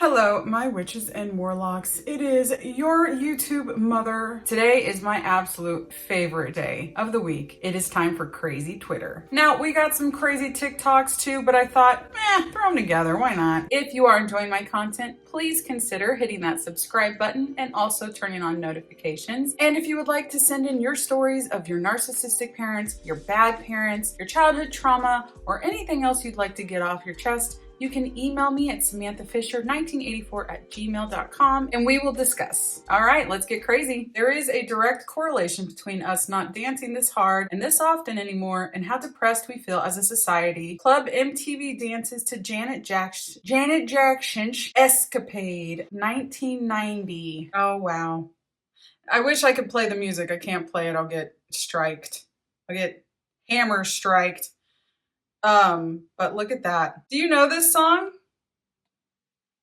Hello, my witches and warlocks. It is your YouTube mother. Today is my absolute favorite day of the week. It is time for crazy Twitter. Now, we got some crazy TikToks too, but I thought, throw them together. Why not? If you are enjoying my content, please consider hitting that subscribe button and also turning on notifications. And if you would like to send in your stories of your narcissistic parents, your bad parents, your childhood trauma, or anything else you'd like to get off your chest, you can email me at samanthafisher1984@gmail.com and we will discuss. All right, let's get crazy. There is a direct correlation between us not dancing this hard and this often anymore and how depressed we feel as a society. Club MTV dances to Janet Jackson's Escapade, 1990. Oh, wow. I wish I could play the music. I can't play it. I'll get striked. I'll get hammer striked. But look at that. Do you know this song?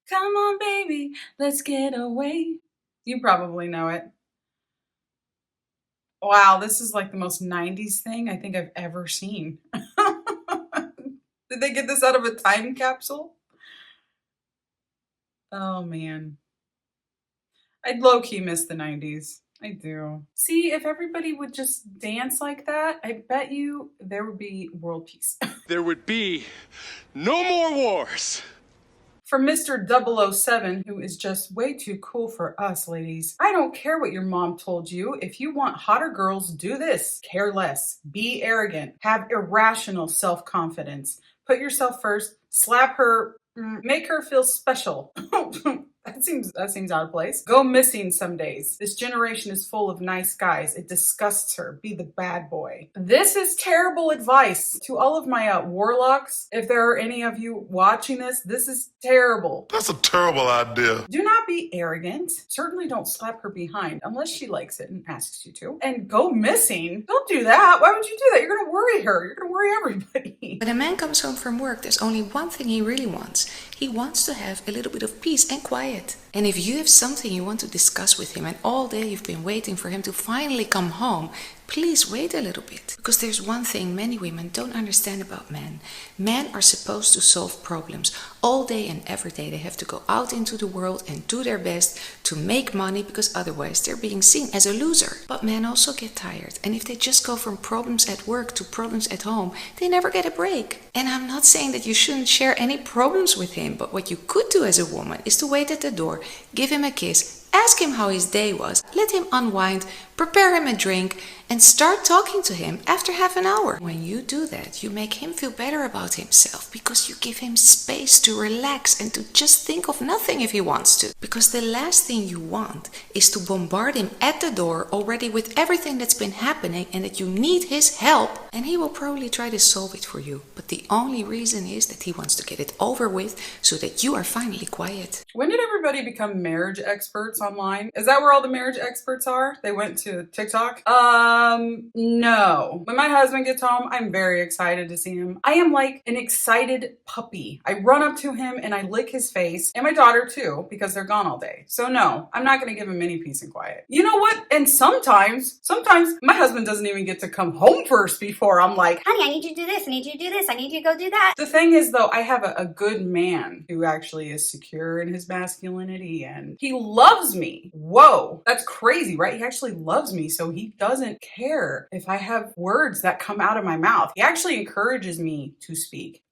Come on, baby, let's get away. You probably know it. Wow, this is like the most 90s thing I think I've ever seen. Did they get this out of a time capsule? Oh, man. I'd low-key miss the 90s. I do. See, if everybody would just dance like that, I bet you there would be world peace. There would be no more wars. For Mr. 007, who is just way too cool for us, ladies. I don't care what your mom told you. If you want hotter girls, do this. Care less. Be arrogant. Have irrational self-confidence. Put yourself first. Slap her. Make her feel special. That seems out of place. Go missing some days. This generation is full of nice guys. It disgusts her. Be the bad boy. This is terrible advice to all of my warlocks. If there are any of you watching this is terrible. That's a terrible idea. Do not be arrogant. Certainly don't slap her behind unless she likes it and asks you to. And go missing. Don't do that. Why would you do that? You're going to worry her. You're going to worry everybody. When a man comes home from work, there's only one thing he really wants. He wants to have a little bit of peace and quiet. And if you have something you want to discuss with him and all day you've been waiting for him to finally come home, please wait a little bit. Because there's one thing many women don't understand about men. Men are supposed to solve problems all day and every day. They have to go out into the world and do their best to make money because otherwise they're being seen as a loser. But men also get tired. And if they just go from problems at work to problems at home, they never get a break. And I'm not saying that you shouldn't share any problems with him, but what you could do as a woman is to wait at the door, give him a kiss, ask him how his day was, let him unwind, prepare him a drink, and start talking to him after half an hour. When you do that, you make him feel better about himself because you give him space to relax and to just think of nothing if he wants to. Because the last thing you want is to bombard him at the door already with everything that's been happening and that you need his help, and he will probably try to solve it for you. But the only reason is that he wants to get it over with so that you are finally quiet. When did everybody become marriage experts online? Is that where all the marriage experts are? They went to TikTok? No. When my husband gets home, I'm very excited to see him. I am like an excited puppy. I run up to him and I lick his face, and my daughter too, because they're gone all day. So no, I'm not going to give him any peace and quiet. You know what? And sometimes my husband doesn't even get to come home first before I'm like, honey, I need you to do this. I need you to do this. I need you to go do that. The thing is though, I have a good man who actually is secure in his masculinity and he loves me. Whoa, that's crazy, right? He actually loves me, so he doesn't care if I have words that come out of my mouth. He actually encourages me to speak.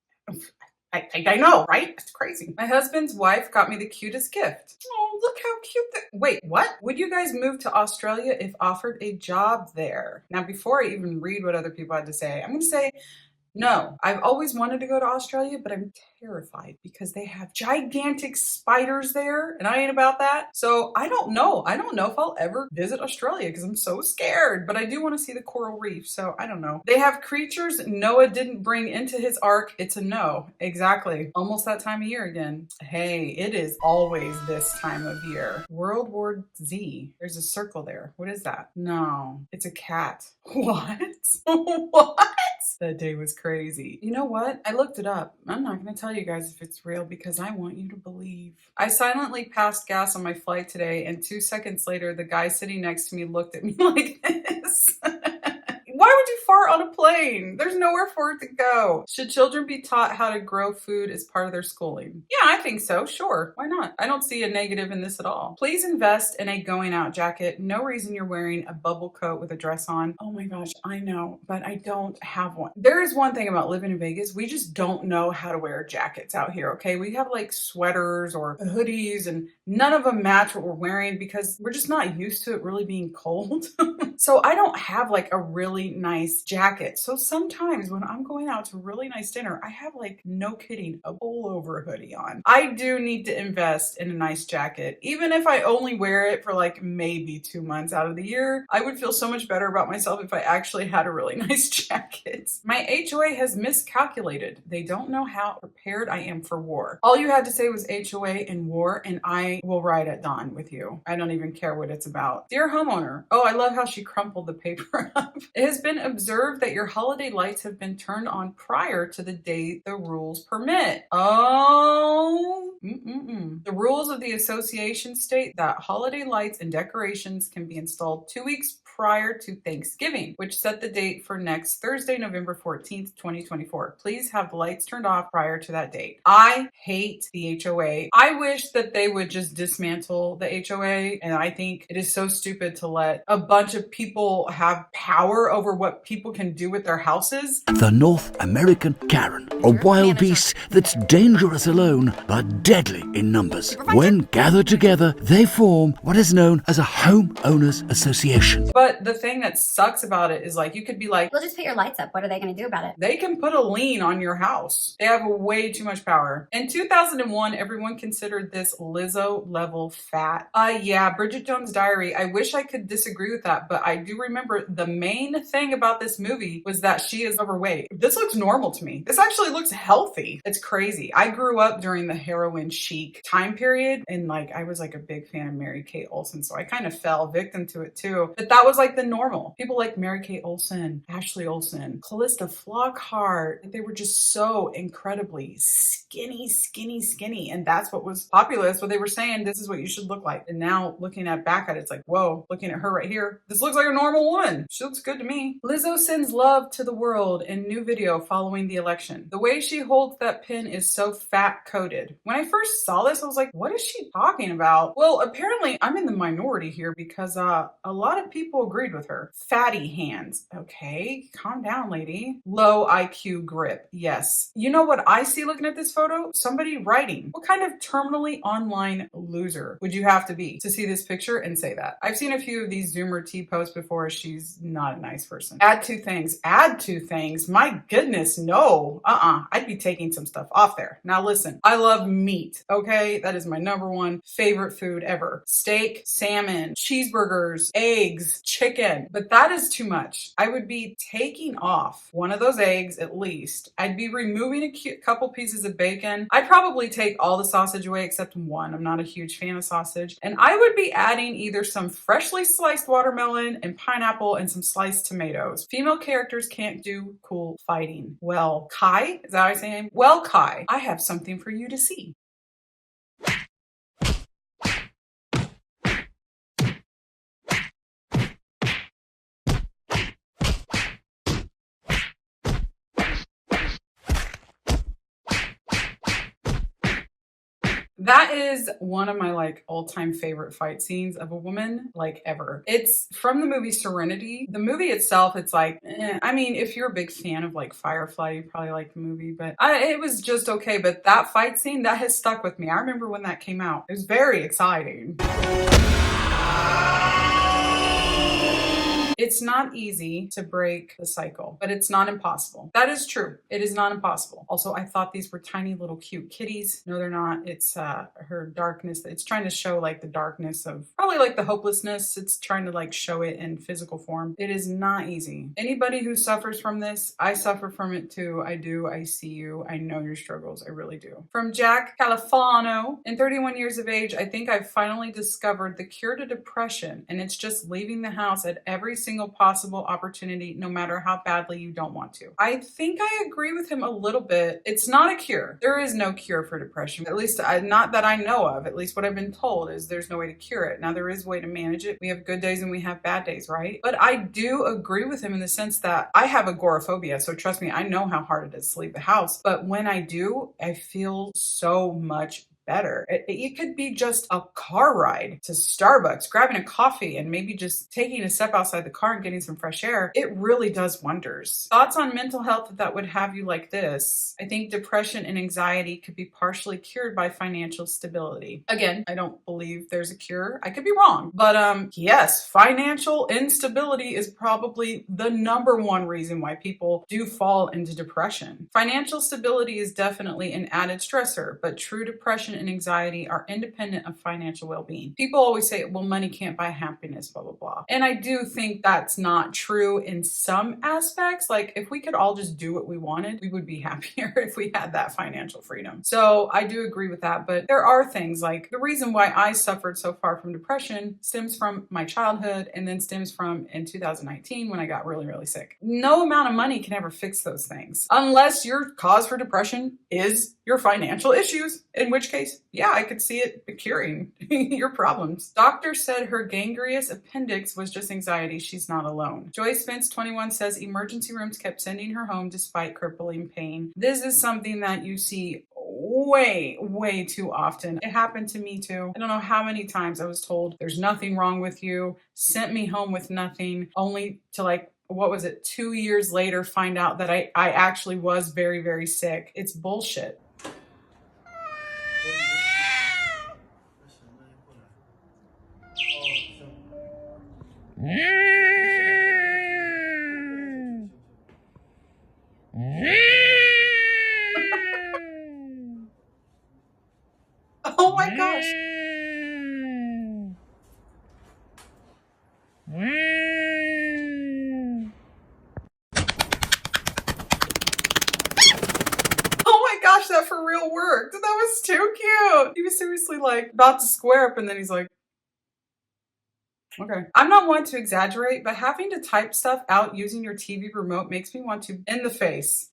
I know, right? It's crazy. My husband's wife got me the cutest gift. Oh, look how cute wait, what? Would you guys move to Australia if offered a job there? Now, before I even read what other people had to say, I'm going to say, no, I've always wanted to go to Australia, but I'm terrified because they have gigantic spiders there and I ain't about that. So I don't know. I don't know if I'll ever visit Australia because I'm so scared, but I do want to see the coral reef. So I don't know. They have creatures Noah didn't bring into his ark. It's a no. Exactly. Almost that time of year again. Hey, it is always this time of year. World War Z. There's a circle there. What is that? No, it's a cat. What? What? That day was crazy. You know what? I looked it up. I'm not going to tell you guys if it's real because I want you to believe. I silently passed gas on my flight today, and 2 seconds later, the guy sitting next to me looked at me like this. Why would you fart on a plane. There's nowhere for it to go. Should children be taught how to grow food as part of their schooling? Yeah, I think so. Sure. Why not? I don't see a negative in this at all. Please invest in a going out jacket. No reason you're wearing a bubble coat with a dress on. Oh my gosh, I know, but I don't have one. There is one thing about living in Vegas. We just don't know how to wear jackets out here, okay? We have like sweaters or hoodies and none of them match what we're wearing because we're just not used to it really being cold. So I don't have like a really nice jacket. So sometimes when I'm going out to a really nice dinner, I have like, no kidding, a pullover hoodie on. I do need to invest in a nice jacket. Even if I only wear it for like maybe 2 months out of the year, I would feel so much better about myself if I actually had a really nice jacket. My HOA has miscalculated. They don't know how prepared I am for war. All you had to say was HOA and war, and I will ride at dawn with you. I don't even care what it's about. Dear homeowner, oh, I love how she crumpled the paper up. It has been observed that your holiday lights have been turned on prior to the date the rules permit. Oh, The rules of the association state that holiday lights and decorations can be installed 2 weeks prior to Thanksgiving, which set the date for next Thursday, November 14th, 2024. Please have the lights turned off prior to that date. I hate the HOA. I wish that they would just dismantle the HOA, and I think it is so stupid to let a bunch of people have power over what people can do with their houses. The North American Karen, a wild beast that's dangerous alone but deadly in numbers. When gathered together, they form what is known as a homeowners association. But the thing that sucks about it is like, you could be like, We'll just put your lights up. What are they going to do about it? they can put a lien on your house. They have way too much power. In 2001, everyone considered this Lizzo level fat. Yeah, Bridget Jones' Diary. I wish I could disagree with that, but I do remember the main thing about this movie was that she is overweight. This looks normal to me. This actually looks healthy. It's crazy. I grew up during the heroin chic time period, and like I was like a big fan of Mary-Kate Olsen, so I kind of fell victim to it too. But that was like the normal. People like Mary-Kate Olsen, Ashley Olsen, Callista Flockhart. They were just so incredibly skinny, and that's what was popular. That's what they were saying. This is what you should look like. And now looking back at it, it's like, whoa, looking at her right here, this looks like a normal woman. She looks good to me. Lizzo sends love to the world in new video following the election. The way she holds that pin is so fat coded. When I first saw this, I was like, what is she talking about? Well, apparently I'm in the minority here because a lot of people agreed with her. Fatty hands. Okay, calm down, lady. Low IQ grip. Yes. You know what I see looking at this photo? Somebody writing. What kind of terminally online loser would you have to be to see this picture and say that? I've seen a few of these Zoomer T posts before. She's not a nice person. Add two things. Add two things. My goodness, no. I'd be taking some stuff off there. Now listen, I love meat, okay? That is my #1 favorite food ever. Steak, salmon, cheeseburgers, eggs, chicken. But that is too much. I would be taking off one of those eggs at least. I'd be removing a couple pieces of bacon. I'd probably take all the sausage away except one. I'm not a huge fan of sausage. And I would be adding either some freshly sliced watermelon and pineapple and some sliced tomatoes. Female characters can't do cool fighting. Well, Kai, is that how I say him? Well, Kai, I have something for you to see. That is one of my like all-time favorite fight scenes of a woman like ever. It's from the movie Serenity. The movie itself, it's like, I mean, if you're a big fan of like Firefly, you probably like the movie, but it was just okay. But that fight scene, that has stuck with me. I remember when that came out. It was very exciting. It's not easy to break the cycle, but it's not impossible. That is true. It is not impossible. Also, I thought these were tiny little cute kitties. No, they're not. It's her darkness. It's trying to show like the darkness of probably like the hopelessness. It's trying to like show it in physical form. It is not easy. Anybody who suffers from this, I suffer from it too. I do. I see you. I know your struggles. I really do. From Jack Califano. In 31 years of age, I think I've finally discovered the cure to depression, and it's just leaving the house at every single single possible opportunity, no matter how badly you don't want to. I think I agree with him a little bit. It's not a cure. There is no cure for depression, at least not that I know of. At least what I've been told is there's no way to cure it. Now, there is a way to manage it. We have good days and we have bad days, right? But I do agree with him in the sense that I have agoraphobia. So trust me, I know how hard it is to leave the house. But when I do, I feel so much better. It could be just a car ride to Starbucks, grabbing a coffee, and maybe just taking a step outside the car and getting some fresh air. It really does wonders. Thoughts on mental health that would have you like this? I think depression and anxiety could be partially cured by financial stability. Again, I don't believe there's a cure. I could be wrong. But yes, financial instability is probably the number one reason why people do fall into depression. Financial stability is definitely an added stressor, but true depression and anxiety are independent of financial well-being. People always say, well, money can't buy happiness, blah, blah, blah. And I do think that's not true in some aspects. Like, if we could all just do what we wanted, we would be happier if we had that financial freedom. So I do agree with that. But there are things like the reason why I suffered so far from depression stems from my childhood and then stems from in 2019 when I got really, really sick. No amount of money can ever fix those things unless your cause for depression is your financial issues, in which case, yeah, I could see it curing your problems. Doctor said her gangrenous appendix was just anxiety. She's not alone. Joy Spence, 21, says emergency rooms kept sending her home despite crippling pain. This is something that you see way too often. It happened to me too. I don't know how many times I was told there's nothing wrong with you, sent me home with nothing, only to like, what was it, 2 years later find out that I actually was very, very sick. It's bullshit. Oh my gosh. Gosh, that for real worked. That was too cute. He was seriously like about to square up and then he's like, okay. I'm not one to exaggerate, but having to type stuff out using your TV remote makes me want to in the face.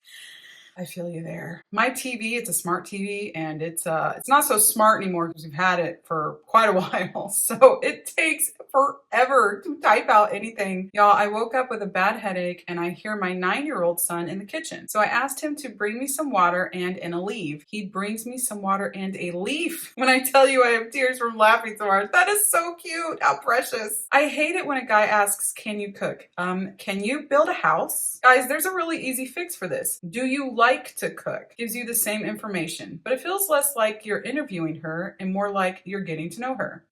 I feel you there. My TV, it's a smart TV, and it's not so smart anymore because we've had it for quite a while. So it takes forever to type out anything. Y'all, I woke up with a bad headache and I hear my 9-year-old son in the kitchen. So I asked him to bring me some water and a leaf. He brings me some water and a leaf. When I tell you I have tears from laughing so hard, that is so cute. How precious. I hate it when a guy asks, can you cook? Can you build a house? Guys, there's a really easy fix for this. Do you like to cook? Gives you the same information, but it feels less like you're interviewing her and more like you're getting to know her.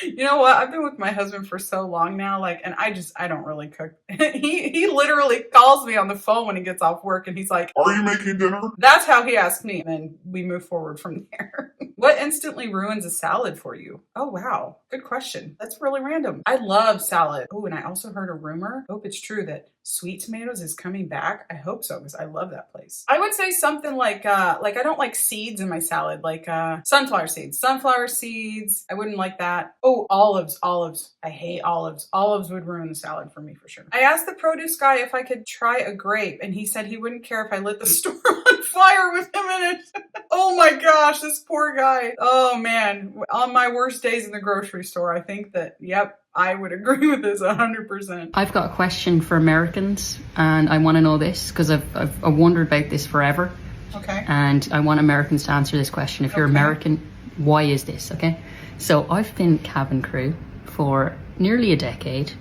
You know what? I've been with my husband for so long now, and I don't really cook. He literally calls me on the phone when he gets off work and he's like, Are you making dinner? That's how he asks me. And then we move forward from there. What instantly ruins a salad for you? Oh, wow. Good question. That's really random. I love salad. Oh, and I also heard a rumor. Hope it's true that Sweet Tomatoes is coming back. I hope so, because I love that place. I would say something like I don't like seeds in my salad, like sunflower seeds. Sunflower seeds, I wouldn't like that. Oh, olives. I hate olives. Olives would ruin the salad for me for sure. I asked the produce guy if I could try a grape, and he said he wouldn't care if I lit the store on fire with him in it. Oh my gosh, this poor guy. Oh man, on my worst days in the grocery store, I think that, yep, I would agree with this 100%. I've got a question for Americans, and I want to know this because I've wondered about this forever. Okay. And I want Americans to answer this question. If you're American, why is this? Okay. So I've been cabin crew for nearly a decade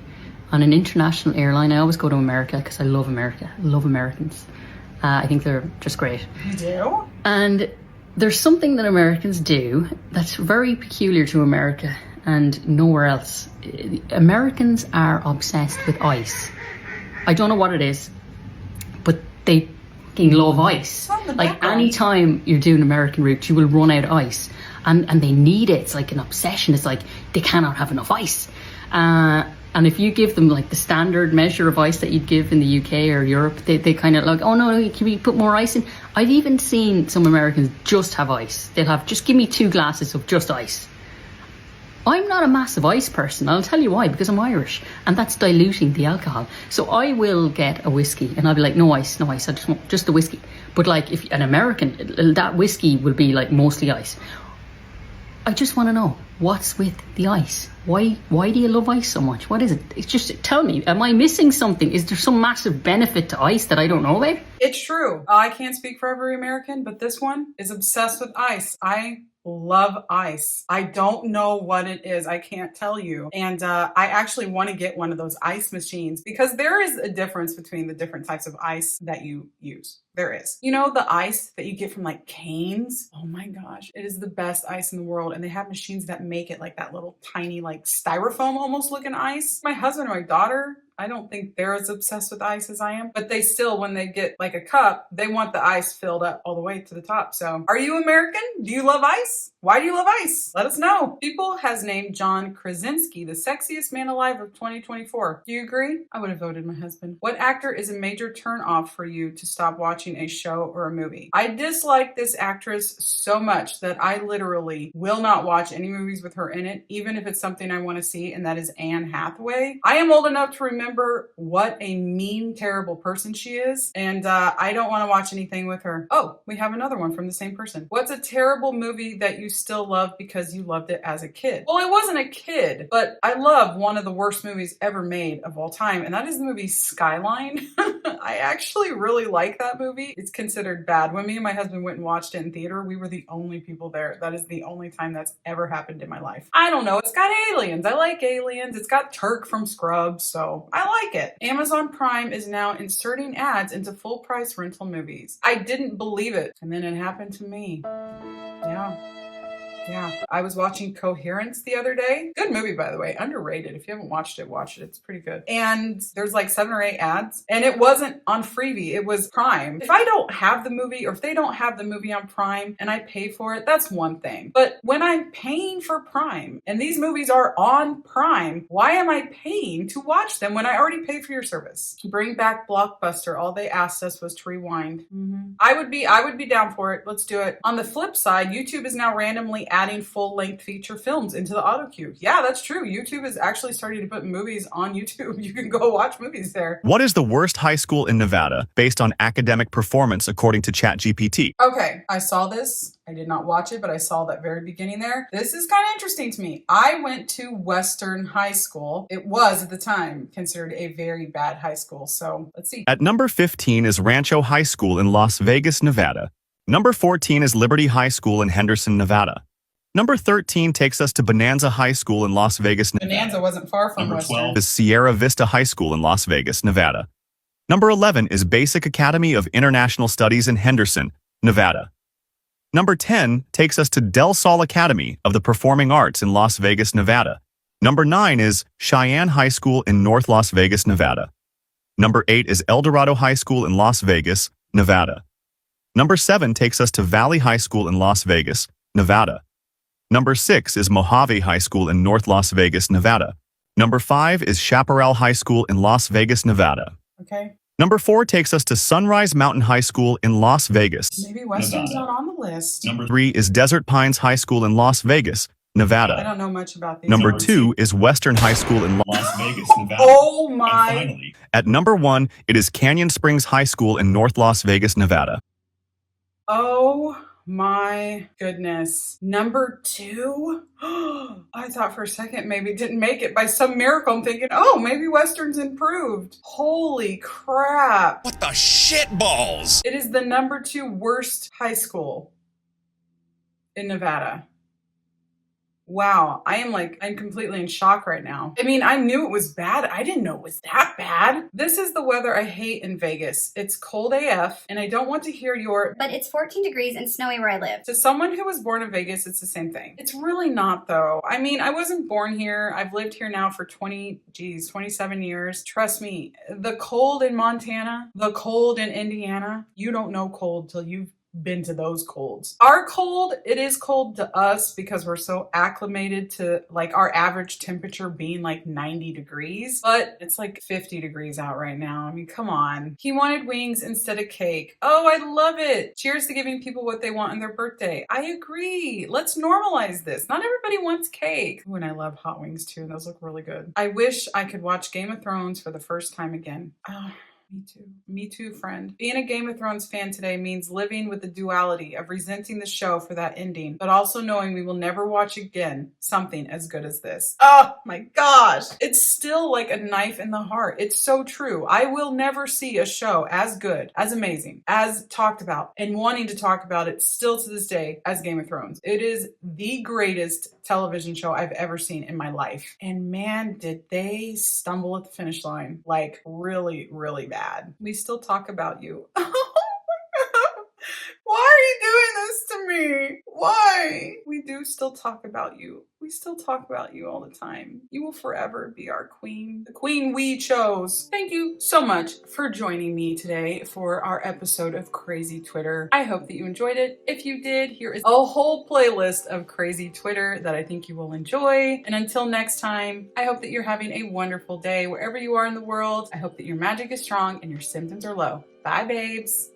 on an international airline. I always go to America because I love America. I love Americans. I think they're just great. You do? And there's something that Americans do that's very peculiar to America and nowhere else. Americans are obsessed with ice. I don't know what it is, but they fucking love ice. Like anytime you're doing American route, you will run out of ice. And they need it. It's like an obsession. It's like they cannot have enough ice. And if you give them like the standard measure of ice that you'd give in the UK or Europe, they kind of like, oh no, can we put more ice in? I've even seen some Americans just have ice. They'll have, just give me 2 glasses of just ice. I'm not a massive ice person. I'll tell you why, because I'm Irish, and that's diluting the alcohol. So I will get a whiskey, and I'll be like, no ice, I just want just the whiskey. But like, if an American, that whiskey will be like mostly ice. I just want to know, what's with the ice? Why do you love ice so much? What is it? It's just, tell me, am I missing something? Is there some massive benefit to ice that I don't know about? It's true. I can't speak for every American, but this one is obsessed with ice. I love ice. I don't know what it is. I can't tell you. And I actually want to get one of those ice machines because there is a difference between the different types of ice that you use. There is. You know, the ice that you get from like Cane's? Oh my gosh, it is the best ice in the world. And they have machines that make it like that little tiny, like styrofoam almost looking ice. My husband and my daughter, I don't think they're as obsessed with ice as I am, but they still, when they get like a cup, they want the ice filled up all the way to the top. So are you American? Do you love ice? Why do you love ice? Let us know. People has named John Krasinski the sexiest man alive of 2024. Do you agree? I would have voted my husband. What actor is a major turn off for you to stop watching a show or a movie? I dislike this actress so much that I literally will not watch any movies with her in it, even if it's something I want to see, and that is Anne Hathaway. I am old enough to remember what a mean, terrible person she is, and I don't want to watch anything with her. Oh, we have another one from the same person. What's a terrible movie that you still love because you loved it as a kid? Well, I wasn't a kid, but I love one of the worst movies ever made of all time, and that is the movie Skyline. I actually really like that movie. It's considered bad. When me and my husband went and watched it in theater, we were the only people there. That is the only time that's ever happened in my life. I don't know. It's got aliens. I like aliens. It's got Turk from Scrubs, so I like it. Amazon Prime is now inserting ads into full price rental movies. I didn't believe it, and then it happened to me. Yeah, I was watching Coherence the other day. Good movie, by the way. Underrated. If you haven't watched it, watch it. It's pretty good. And there's like 7 or 8 ads. And it wasn't on Freevee. It was Prime. If I don't have the movie, or if they don't have the movie on Prime and I pay for it, that's one thing. But when I'm paying for Prime and these movies are on Prime, why am I paying to watch them when I already paid for your service? Bring back Blockbuster. All they asked us was to rewind. I would be down for it. Let's do it. On the flip side, YouTube is now randomly adding full-length feature films into the auto queue. Yeah, that's true. YouTube is actually starting to put movies on YouTube. You can go watch movies there. What is the worst high school in Nevada based on academic performance according to ChatGPT? Okay, I saw this. I did not watch it, but I saw that very beginning there. This is kind of interesting to me. I went to Western High School. It was, at the time, considered a very bad high school. So let's see. At number 15 is Rancho High School in Las Vegas, Nevada. Number 14 is Liberty High School in Henderson, Nevada. Number 13 takes us to Bonanza High School in Las Vegas, Nevada. Bonanza wasn't far from Number Western. 12 is Sierra Vista High School in Las Vegas, Nevada. Number 11 is Basic Academy of International Studies in Henderson, Nevada. Number 10 takes us to Del Sol Academy of the Performing Arts in Las Vegas, Nevada. Number 9 is Cheyenne High School in North Las Vegas, Nevada. Number 8 is El Dorado High School in Las Vegas, Nevada. Number 7 takes us to Valley High School in Las Vegas, Nevada. Number 6 is Mojave High School in North Las Vegas, Nevada. Number 5 is Chaparral High School in Las Vegas, Nevada. Okay. Number 4 takes us to Sunrise Mountain High School in Las Vegas. Maybe Western's not on the list. Number 3 is Desert Pines High School in Las Vegas, Nevada. I don't know much about these. Number 2 is Western High School in Las Vegas, Nevada. Oh my. And finally, at number 1, it is Canyon Springs High School in North Las Vegas, Nevada. Oh my goodness. Number 2? I thought for a second maybe it didn't make it by some miracle. I'm thinking, oh, maybe Western's improved. Holy crap. What the shit balls? It is the number 2 worst high school in Nevada. Wow, I'm completely in shock right now. I mean, I knew it was bad. I didn't know it was that bad. This is the weather I hate in Vegas. It's cold AF, and I don't want to hear your... But it's 14 degrees and snowy where I live. To someone who was born in Vegas, it's the same thing. It's really not, though. I mean, I wasn't born here. I've lived here now for 27 years. Trust me, the cold in Montana, the cold in Indiana, you don't know cold till you've been to those colds. Our cold, it is cold to us because we're so acclimated to like our average temperature being like 90 degrees, but it's like 50 degrees out right now. I mean, come on. He wanted wings instead of cake. Oh, I love it. Cheers to giving people what they want on their birthday. I agree. Let's normalize this. Not everybody wants cake. Ooh, and I love hot wings too. Those look really good. I wish I could watch Game of Thrones for the first time again. Oh, me too. Me too, friend. Being a Game of Thrones fan today means living with the duality of resenting the show for that ending, but also knowing we will never watch again something as good as this. Oh my gosh. It's still like a knife in the heart. It's so true. I will never see a show as good, as amazing, as talked about, and wanting to talk about it still to this day as Game of Thrones. It is the greatest television show I've ever seen in my life. And man, did they stumble at the finish line. Like really, really bad. We still talk about you. Why are you doing this to me? Why? We do still talk about you. We still talk about you all the time. You will forever be our queen, the queen we chose. Thank you so much for joining me today for our episode of Crazy Twitter. I hope that you enjoyed it. If you did, here is a whole playlist of Crazy Twitter that I think you will enjoy. And until next time, I hope that you're having a wonderful day wherever you are in the world. I hope that your magic is strong and your symptoms are low. Bye, babes.